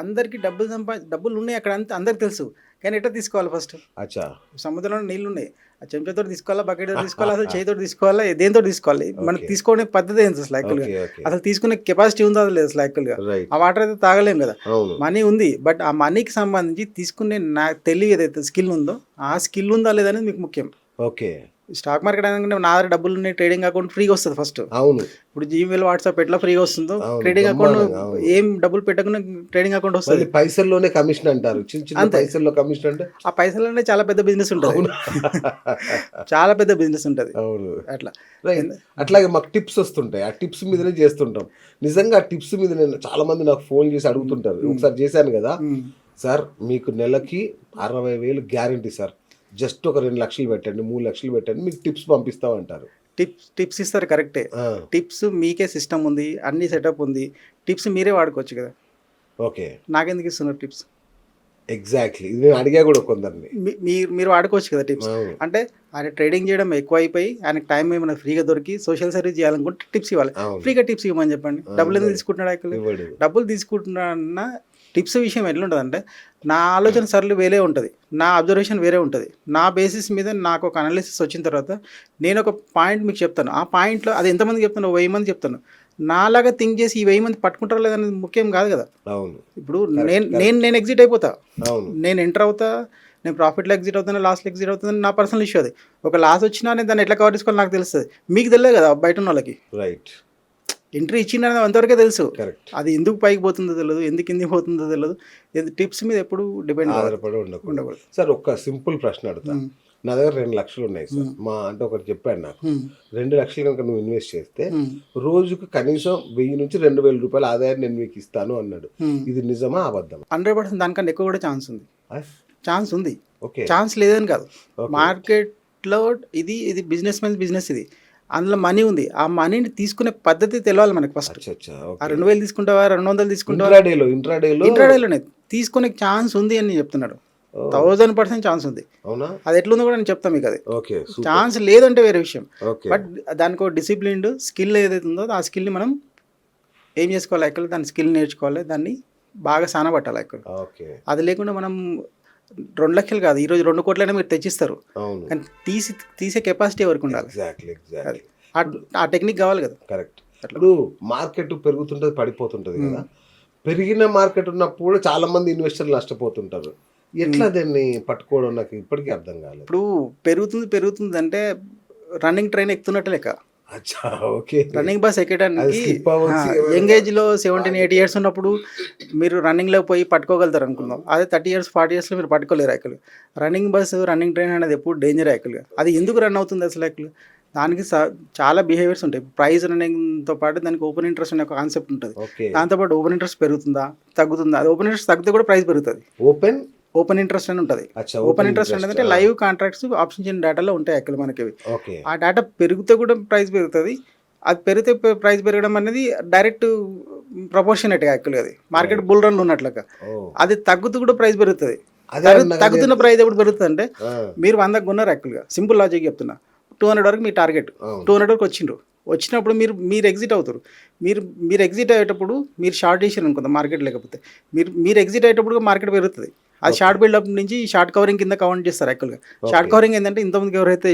అందరికి డబ్బులు ఉన్నాయి అక్కడ అంతా అందరికి తెలుసు. కానీ ఎట్లా తీసుకోవాలి ఫస్ట్? అచ్చా. సముద్రంలో నీళ్ళు ఉన్నాయి. ఆ చెంచాతో తీసుకోవాలా, బకెట్ తీసుకోవాలా, అసలు చేతితో తీసుకోవాలా, దేంతో తీసుకోవాలి? మనం తీసుకునే పద్ధతి ఏంటి అసలు యాక్చువల్గా? అసలు తీసుకునే కెపాసిటీ ఉందా లేదు అసలు యాక్చువల్గా? ఆ వాటర్ అయితే తాగలేం కదా. మనీ ఉంది, బట్ ఆ మనీకి సంబంధించి తీసుకునే తెలివి ఏదైతే స్కిల్ ఉందో ఆ స్కిల్ ఉందా లేదనేది మీకు ముఖ్యం. ఓకే. స్టాక్ మార్కెట్ అనగానే నా దగ్గర డబ్బులు ఉన్నాయి, ట్రేడింగ్ అకౌంట్ ఫ్రీగా వస్తుంది ఫస్ట్. అవును. ఇప్పుడు జీమెయిల్, వాట్సాప్ ఎట్లా ఫ్రీగా వస్తుందో ట్రేడింగ్ అకౌంట్ ఏం డబ్బులు పెట్టకుండా ట్రేడింగ్ అకౌంట్ వస్తుంది. పైసల్లోనే కమిషన్ అంటారు, చిన్న చిన్న పైసల్లో కమిషన్ అంటే ఆ పైసలనే చాలా పెద్ద బిజినెస్ ఉంటుంది. చాలా పెద్ద బిజినెస్ ఉంటుంది. అవును. అట్లా అట్లాగే మాకు టిప్స్ వస్తుంటాయి, ఆ టిప్స్ మీదనే చేస్తుంటాం. నిజంగా ఆ టిప్స్ మీద నేను చాలా మంది నాకు ఫోన్ చేసి అడుగుతుంటారు. ఒకసారి చేశాను కదా సార్, మీకు నెలకి 60,000 గ్యారంటీ సార్, జస్ట్ ఒక 2 లక్షలు పెట్టండి, 3 లక్షలు పెట్టండి, మీకు టిప్స్ పంపిస్తామంటారు. టిప్స్ ఇస్తారు, కరెక్టే. టిప్స్ మీకే సిస్టమ్ ఉంది, అన్ని సెటప్ ఉంది, టిప్స్ మీరే వాడుకోవచ్చు కదా. ఓకే. నాకెందుకు ఇస్తున్నారు టిప్స్? ఎగ్జాక్ట్లీ, ఇది నేను అడిగా కూడా కొందరిని. మీరు వాడుకోవచ్చు కదా టిప్స్. అంటే ఆయన ట్రేడింగ్ చేయడం ఎక్కువ అయిపోయి ఆయనకు టైం ఏమైనా ఫ్రీగా దొరికి సోషల్ సర్వీస్ చేయాలనుకుంటే టిప్స్ ఇవ్వాలి. ఫ్రీగా టిప్స్ ఇవ్వమని చెప్పండి. డబ్బులు ఎందుకు తీసుకుంటున్నాడు యాక్చువల్లీ? డబ్బులు తీసుకుంటున్నా టిప్స్ విషయం ఎట్లుంటుంది అంటే, నా ఆలోచన సరళి వేరే ఉంటుంది, నా అబ్జర్వేషన్ వేరే ఉంటుంది. నా బేసిస్ మీద నాకు ఒక అనాలిసిస్ వచ్చిన తర్వాత నేను ఒక పాయింట్ మీకు చెప్తాను. ఆ పాయింట్లో అది ఎంతమంది చెప్తాను? 1000 మంది చెప్తాను. నాలాగా థింక్ చేసి ఈ 1000 మంది పట్టుకుంటారో లేదనేది ముఖ్యం కాదు కదా. అవును. ఇప్పుడు నేను ఎగ్జిట్ అయిపోతా, నేను ఎంటర్ అవుతా, నేను ప్రాఫిట్లో ఎగ్జిట్ అవుతాను, లాస్ట్లో ఎగ్జిట్ అవుతుంది, నా పర్సనల్ ఇష్యూ అది. ఒక లాస్ వచ్చినా నేను దాన్ని ఎట్లా కవర్ చేసుకోవాలి నాకు తెలుస్తుంది, మీకు తెలియదు కదా బయట ఉన్న వాళ్ళకి. రైట్. ఎంట్రీ ఇచ్చిన అంతవరకే తెలుసు, అది ఎందుకు పైకి పోతుందో తెలియదు, ఎందుకు కిందికి పోతుందో తెలియదు. టిప్స్ మీద ఎప్పుడు డిపెండ్ ఆధారపడి ఉండకూడదు. సార్ ఒక సింపుల్ ప్రశ్న అడుగుతా. నా దగ్గర 2 లక్షలు ఉన్నాయి సార్, మా అంటే ఒకటి చెప్పాడు నాకు, 2 లక్షలు కనుక నువ్వు ఇన్వెస్ట్ చేస్తే రోజుకు కనీసం 1000 నుంచి 2000 రూపాయల ఆదాయాన్ని నేను మీకు ఇస్తాను అన్నాడు. ఇది నిజమా అబద్ధమా? 100% దానికన్నా ఎక్కువ కూడా ఛాన్స్ ఉంది. ఛాన్స్ ఉంది, ఓకే, ఛాన్స్ లేదని కాదు. మార్కెట్లో ఇది బిజినెస్ మెన్ బిజినెస్, ఇది అందులో మనీ ఉంది. ఆ మనీని తీసుకునే పద్ధతి తెలియాలి మనకి ఫస్ట్. ఆ 2000 తీసుకుంటావా, 200 తీసుకుంటావా, ఇంట్రాడేలోనే తీసుకునే ఛాన్స్ ఉంది అని చెప్తున్నాడు. 1000% ఛాన్స్ ఉంది. అది ఎట్లుందో కూడా నేను చెప్తాను మీకు. అది ఛాన్స్ లేదంటే వేరే విషయం, బట్ దానికి ఒక డిసిప్లిన్డ్ స్కిల్ ఏదైతే ఉందో ఆ స్కిల్ని మనం ఏం చేసుకోవాలి యాక్చువల్, దాని స్కిల్ నేర్చుకోవాలి, దాన్ని బాగా సానబట్టాలి యాక్చువల్. అది లేకుండా మనం 2 లక్షలు కాదు, ఈరోజు 2 కోట్లైనా మీరు తెచ్చిస్తారు, కానీ తీసే కెపాసిటీ ఎవరికి ఉండాలి? ఆ టెక్నిక్ కావాలి కదా. కరెక్ట్. ఇప్పుడు మార్కెట్ పెరుగుతుంటుంది, పడిపోతుంటుంది కదా. పెరిగిన మార్కెట్ ఉన్నప్పుడు చాలా మంది ఇన్వెస్టర్లు నష్టపోతుంటారు. ఎట్లా దాన్ని పట్టుకోవడం నాకు ఇప్పటికీ అర్థం కాలేదు. ఇప్పుడు పెరుగుతుంది అంటే రన్నింగ్ ట్రైన్ ఎక్కుతున్నట్టు లెక్క. రన్నింగ్ బస్ ఎక్కడానికి యంగ్ ఏజ్లో 17-8 ఇయర్స్ ఉన్నప్పుడు మీరు రన్నింగ్లో పోయి పట్టుకోగలుగుతారు అనుకుందాం. అదే 30 ఇయర్స్ 40 ఇయర్స్లో మీరు పట్టుకోలేరు యాక్చువల్గా. రన్నింగ్ బస్, రన్నింగ్ ట్రైన్ అనేది ఎప్పుడు డేంజర్ యాక్చువల్గా. అది ఎందుకు రన్ అవుతుంది అసలు యాక్చువల్గా? దానికి చాలా బిహేవియర్స్ ఉంటాయి. ప్రైస్ రన్నింగ్తో పాటు దానికి ఓపెన్ ఇంట్రెస్ట్ అనే ఒక కాన్సెప్ట్ ఉంటుంది. దాంతోపాటు ఓపెన్ ఇంట్రెస్ట్ పెరుగుతుందా తగ్గుతుందా? అది ఓపెన్ ఇంట్రెస్ట్ తగ్గితే కూడా ప్రైస్ పెరుగుతుంది. ఓపెన్ ఇంట్రెస్ట్ అని ఉంటుంది. ఓపెన్ ఇంట్రెస్ట్ అంటే లైవ్ కాంట్రాక్ట్స్ ఆప్షన్ చేయని డేటాలో ఉంటాయి యాక్చువల్ మనకి. ఆ డేటా పెరిగితే కూడా ప్రైస్ పెరుగుతుంది. అది పెరిగితే ప్రైస్ పెరగడం అనేది డైరెక్ట్ ప్రపోర్షనేట్ యాక్చువల్గా. అది మార్కెట్ బుల్ రన్ ఉన్నట్లుగా. అది తగ్గుతూ కూడా ప్రైస్ పెరుగుతుంది. తగ్గుతున్న ప్రైస్ ఎప్పుడు పెరుగుతుంది అంటే, మీరు 100 కొన్నారు యాక్చువల్గా, సింపుల్ లాజిక్ చెప్తున్నా, 200 వరకు మీ టార్గెట్, 200 వరకు వచ్చినప్పుడు మీరు ఎగ్జిట్ అవుతారు. మీరు ఎగ్జిట్ అయ్యేటప్పుడు మీరు షార్ట్ చేసారు అనుకుందాం మార్కెట్, లేకపోతే మీరు ఎగ్జిట్ అయ్యేటప్పుడు మార్కెట్ పెరుగుతుంది. అది షార్ట్ బిల్డప్ నుంచి షార్ట్ కవరింగ్ కింద కౌంట్ చేస్తారు యాక్చువల్గా. షార్ట్ కవరింగ్ ఏంటంటే, ఇంతమందికి ఎవరైతే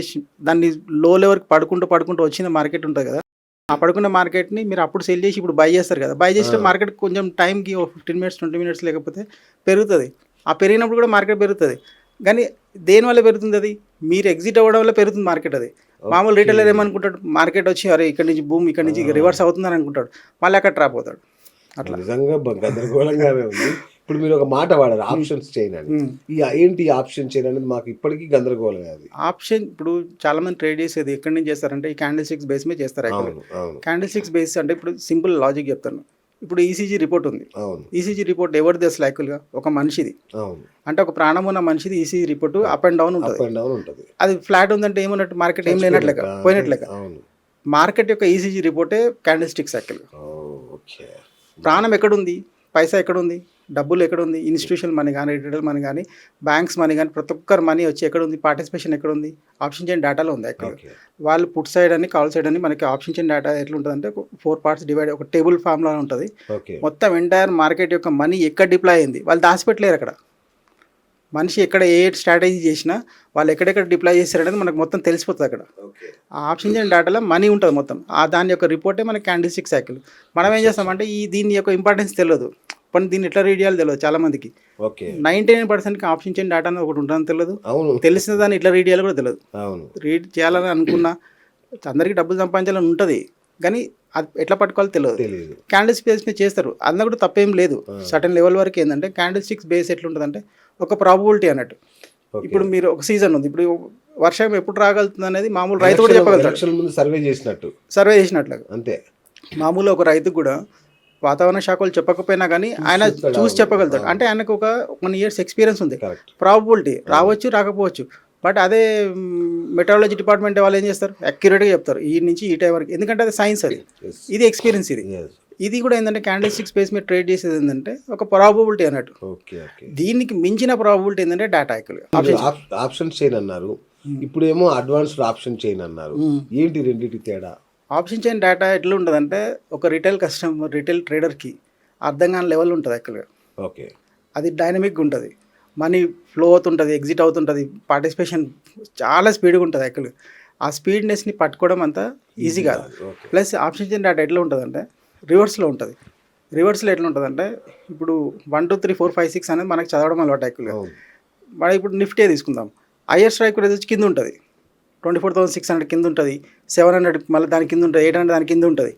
దాన్ని లో లెవెల్కి పడుకుంటూ వచ్చిన మార్కెట్ ఉంటుంది కదా, ఆ పడుకున్న మార్కెట్ని మీరు అప్పుడు సెల్ చేసి ఇప్పుడు బై చేస్తారు కదా. బై చేసిన మార్కెట్ కొంచెం టైంకి 15 మినిట్స్ 20 మినిట్స్ లేకపోతే పెరుగుతుంది. ఆ పెరిగినప్పుడు కూడా మార్కెట్ పెరుగుతుంది. కానీ దేనివల్ల పెరుగుతుంది? అది మీరు ఎగ్జిట్ అవ్వడం వల్ల పెరుగుతుంది మార్కెట్. అది మామూలు రీటైలర్ ఏమనుకుంటాడు, మార్కెట్ వచ్చి అరే ఇక్కడ నుంచి బూమ్, ఇక్కడ నుంచి రివర్స్ అవుతుందని అనుకుంటాడు, మళ్ళీ అక్కడ ట్రాప్ అవుతాడు. అట్లా నిజంగా గందరగోళంగానే ఉంది. ఇప్పుడు మీరు ఒక మాట వాడారు, ఆప్షన్స్ చైన్ అని. ఏంటి ఆప్షన్ చైన్ అనేది మాకు ఇప్పటికీ గందరగోళం. అది ఆప్షన్ ఇప్పుడు చాలా మంది ట్రేడ్ చేసేది ఎక్కడి నుంచి చేస్తారంటే, ఈ క్యాండిల్ స్టిక్స్ బేస్ మీద చేస్తారు. క్యాండిల్ స్టిక్స్ బేస్ అంటే ఇప్పుడు సింపుల్ లాజిక్ చెప్తాను. ఇప్పుడు ఈసీజీ రిపోర్ట్ ఉంది. ఈసీజీ రిపోర్ట్ ఎవరిది అసలు యాక్చువల్గా? ఒక మనిషిది. అంటే ఒక ప్రాణం ఉన్న మనిషిది ECG report up and down ఉంటుంది. అది ఫ్లాట్ ఉందంటే ఏమన్నట్టు, మార్కెట్ ఏం లేనట్లేక పోయినట్లేక. మార్కెట్ యొక్క ఈసీజీ రిపోర్టే క్యాండిల్ స్టిక్స్ యాక్చువల్గా. ప్రాణం ఎక్కడుంది? పైసా ఎక్కడుంది? డబ్బులు ఎక్కడ ఉంది, ఇన్స్టిట్యూషన్ మనీ కానీ, రిటైల్ మనీ కానీ, బ్యాంక్స్ మనీ కానీ, ప్రతి ఒక్కరి మనీ వచ్చి ఎక్కడ ఉంది, పార్టిసిపేషన్ ఎక్కడ ఉంది, ఆప్షన్ చైన్ డేటాలో ఉంది ఎక్కడ. వాళ్ళు పుట్ సైడ్ అని కాల్ సైడ్ అని మనకి ఆప్షన్ చైన్ డేటా ఎట్లా ఉంటుంది అంటే 4 పార్ట్స్ డివైడ్, ఒక టేబుల్ ఫామ్లో ఉంటుంది. మొత్తం ఎంటైర్ మార్కెట్ యొక్క మనీ ఎక్కడ డిప్లాయ్ అయింది వాళ్ళు దాచిపెట్టలేరు అక్కడ. మనిషి ఎక్కడ ఏ స్ట్రాటజీ చేసినా వాళ్ళు ఎక్కడెక్కడ డిప్లాయ్ చేశారనేది మనకు మొత్తం తెలిసిపోతుంది అక్కడ. ఆ ఆప్షన్ చైన్ డేటాలో మనీ ఉంటుంది మొత్తం. దాని యొక్క రిపోర్టే మనకి క్యాండిల్ స్టిక్ సైకిల్. మనం ఏం చేస్తామంటే దీని యొక్క ఇంపార్టెన్స్ తెలియదు, కానీ దీన్ని ఎట్లా రీడ్ చేయాలో తెలియదు చాలా మందికి. 99%కి ఆప్షన్ చైన్ డేటా అనేది ఒకటి ఉంటుందని తెలియదు, తెలిసిన దాన్ని ఇట్లా రీడ్ చేయాలో కూడా తెలియదు. రీడ్ చేయాలని అనుకున్నా అందరికీ డబ్బులు సంపాదించాలని ఉంటుంది, కానీ అది ఎట్లా పట్టుకోవాలో తెలియదు. క్యాండిల్ స్టిక్స్ మీద చేస్తారు, అందులో కూడా తప్పేం లేదు. సర్టన్ లెవెల్ వరకు ఏంటంటే క్యాండిల్ స్టిక్స్ బేస్ ఎట్లుంటుందంటే ఒక ప్రాబబిలిటీ అన్నట్టు. ఇప్పుడు మీరు ఒక సీజన్ ఉంది, ఇప్పుడు వర్షం ఎప్పుడు రాగలుగుతుంది అనేది మామూలు రైతు కూడా చెప్పగలుగుతాడు, సర్వే చేసినట్లుగా. అంతే మామూలు ఒక రైతుకు కూడా వాతావరణ శాఖలు చెప్పకపోయినా కానీ ఆయన చూసి చెప్పగలుగుతాడు. అంటే ఆయనకు ఒక 1 years ఎక్స్పీరియన్స్ ఉంది. ప్రాబబిలిటీ రావచ్చు రాకపోవచ్చు, బట్ అదే మెట్రాలజీ డిపార్ట్మెంట్ వాళ్ళు ఏం చేస్తారు, అక్యురేట్గా చెప్తారు ఈ నుంచి ఈ టైం వరకు, ఎందుకంటే అది సైన్స్, అది ఇది ఎక్స్పీరియన్స్. ఇది కూడా ఏంటంటే క్యాండిల్ స్టిక్ స్పేస్ మీద ట్రేడ్ చేసేది ఏంటంటే ఒక ప్రాబబిలిటీ అన్నట్టు. దీనికి మించిన ప్రాబబిలిటీ ఏంటంటే డేటా ఆప్షన్ చైన్ అన్నారు, ఇప్పుడేమో అడ్వాన్స్డ్ ఆప్షన్ చైన్ అన్నారు. ఏంటి రెండింటి తేడా? ఆప్షన్ చైన్ డేటా ఎట్లా ఉంటుందంటే ఒక రిటైల్ కస్టమర్, రిటైల్ ట్రేడర్కి అర్థం కాని లెవెల్ ఉంటుంది యాక్చువల్గా. అది డైనమిక్గా ఉంటుంది, మనీ ఫ్లో అవుతుంటుంది, ఎగ్జిట్ అవుతుంటుంది, పార్టిసిపేషన్ చాలా స్పీడ్గా ఉంటుంది యాక్చువల్గా. ఆ స్పీడ్నెస్ని పట్టుకోవడం అంత ఈజీ కాదు. ప్లస్ ఆప్షన్ చైన్ డేటా ఎట్లా ఉంటుందంటే రివర్స్లో ఉంటుంది. రివర్స్లో ఎట్లా ఉంటుందంటే ఇప్పుడు 1 2 3 4 5 6 అనేది మనకి చదవడం అలవాటు యాక్చువల్గా. మనం ఇప్పుడు నిఫ్టీ తీసుకుందాం, హైయర్ స్ట్రైక్ ప్రైస్ వచ్చి కింద ఉంటుంది, 24,600 కింద ఉంటుంది, 700 మళ్ళీ దాని కింద ఉంటుంది, 800 దాని కింద ఉంటుంది.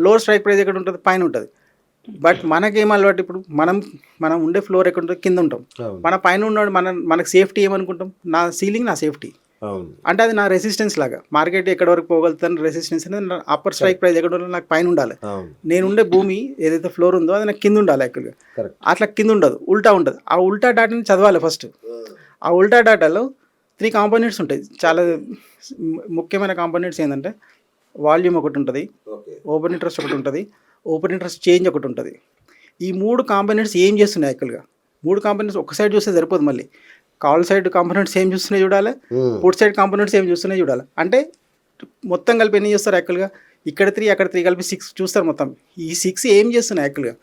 లోవర్ స్ట్రైక్ ప్రైస్ ఎక్కడ ఉంటుంది, పైన ఉంటుంది. బట్ మనకేం అలవాటు, ఇప్పుడు మనం ఉండే ఫ్లోర్ ఎక్కడ ఉంటుంది, కింద ఉంటాం. మన పైన ఉన్నాడు మనకు సేఫ్టీ ఏమనుకుంటాం, నా సీలింగ్ నా సేఫ్టీ, అంటే అది నా రెసిస్టెన్స్ లాగా. మార్కెట్ ఎక్కడ వరకు పోగలుగుతాను రెసిస్టెన్స్ అనేది అప్పర్ స్ట్రైక్ ప్రైస్ ఎక్కడ ఉండాలి, నాకు పైన ఉండాలి. నేను ఉండే భూమి ఏదైతే ఫ్లోర్ ఉందో అది నాకు కింద ఉండాలి యాక్చువల్గా. అట్లా కింద ఉండదు, ఉల్టా ఉంటుంది. ఆ ఉల్టా డేటాని చదవాలి ఫస్ట్. ఆ ఉల్టా డేటాలో 3 కాంపోనెంట్స్ ఉంటాయి. చాలా ముఖ్యమైన కాంపోనెంట్స్ ఏంటంటే వాల్యూమ్ ఒకటి ఉంటుంది, ఓపెన్ ఇంట్రెస్ట్ ఒకటి ఉంటుంది, ఓపెన్ ఇంట్రెస్ట్ చేంజ్ ఒకటి ఉంటుంది. ఈ 3 కాంపోనెంట్స్ ఏం చేస్తున్నాయి యాక్చువల్గా? 3 కాంపోనెంట్స్ ఒక సైడ్ చూస్తే సరిపోదు, మళ్ళీ కాల్ సైడ్ కాంపోనెంట్స్ ఏం చూస్తున్నాయి చూడాలి, పుట్ సైడ్ కాంపోనెంట్స్ ఏం చూస్తున్నాయి చూడాలి. అంటే మొత్తం కలిపి ఎన్ని చేస్తారు యాక్చువల్గా, ఇక్కడ 3 అక్కడ 3 కలిపి 6 చూస్తారు. మొత్తం ఈ 6 ఏం చేస్తున్నాయి యాక్చువల్గా,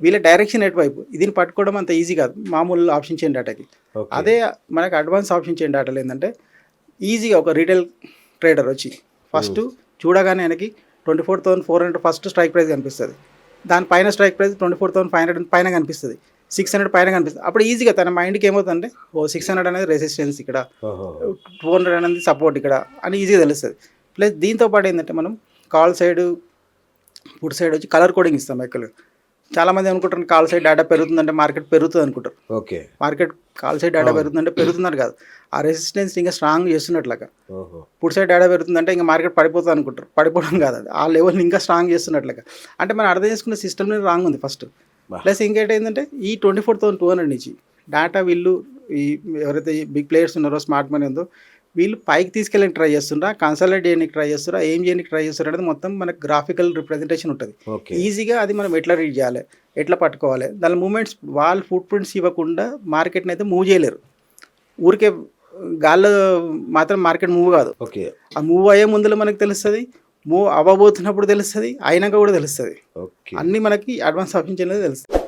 వీళ్ళ డైరెక్షన్ ఎటువైపు, దీన్ని పట్టుకోవడం అంత ఈజీ కాదు మామూలు ఆప్షన్ చైన్ డేటాకి. అదే మనకు అడ్వాన్స్ ఆప్షన్ చైన్ డేటాలు ఏంటంటే ఈజీగా ఒక రీటైల్ ట్రేడర్ వచ్చి ఫస్ట్ చూడగానే ఆయనకి 24,400 ఫస్ట్ స్ట్రైక్ ప్రైస్ కనిపిస్తుంది, దానిపైన స్ట్రైక్ ప్రైస్ 24,500 పైన కనిపిస్తుంది, 600 పైన కనిపిస్తుంది. అప్పుడు ఈజీగా తన మైండ్కి ఏమవుతుందంటే 600 అనేది రెసిస్టెన్స్ ఇక్కడ, 200 అనేది సపోర్ట్ ఇక్కడ అని ఈజీగా తెలుస్తుంది. ప్లస్ దీంతో పాటు ఏంటంటే మనం కాల్ సైడ్ పుట్ సైడ్ వచ్చి కలర్ కోడింగ్ ఇస్తాం యాక్చువల్గా. చాలామంది అనుకుంటారు కాల్ సైడ్ డేటా పెరుగుతుందంటే మార్కెట్ పెరుగుతుంది అనుకుంటారు. మార్కెట్ కాల్ సైడ్ డేటా పెరుగుతుందంటే పెరుగుతున్నారు కాదు, ఆ రెసిస్టెన్స్ ఇంకా స్ట్రాంగ్ చేస్తున్నట్లుగా. పుట్ సైడ్ డేటా పెరుగుతుందంటే ఇంకా మార్కెట్ పడిపోతుంది అనుకుంటారు, పడిపోవడం కాదు, అది ఆ లెవెల్ని ఇంకా స్ట్రాంగ్ చేస్తున్నట్లుగా. అంటే మనం అర్థం చేసుకున్న సిస్టమ్ రాంగ్ ఉంది ఫస్ట్. ప్లస్ ఇంకేంటి ఏంటంటే ఈ 24,200 నుంచి డేటా వీళ్ళు ఈ ఎవరైతే బిగ్ ప్లేయర్స్ ఉన్నారో, స్మార్ట్ మనీ ఉందో, వీళ్ళు పైకి తీసుకెళ్ళడానికి ట్రై చేస్తుండ్రా, కన్సల్టేట్ చేయడానికి ట్రై చేస్తారా, ఏం చేయడానికి ట్రై చేస్తారు అనేది మొత్తం మనకు గ్రాఫికల్ రిప్రజెంటేషన్ ఉంటుంది. ఈజీగా అది మనం ఎట్లా రీడ్ చేయాలి, ఎట్లా పట్టుకోవాలి, దాని మూమెంట్స్ వాళ్ళ ఫుట్ ప్రింట్స్ ఇవ్వకుండా మార్కెట్ని అయితే మూవ్ చేయలేరు. ఊరికే గాల్లో మాత్రం మార్కెట్ మూవ్ కాదు, ఆ మూవ్ అయ్యే ముందులో మనకు తెలుస్తుంది, మూవ్ అవ్వబోతున్నప్పుడు తెలుస్తుంది, అయినాక కూడా తెలుస్తుంది. అన్నీ మనకి అడ్వాన్స్ ఆప్షన్ చేయలేదు తెలుస్తుంది.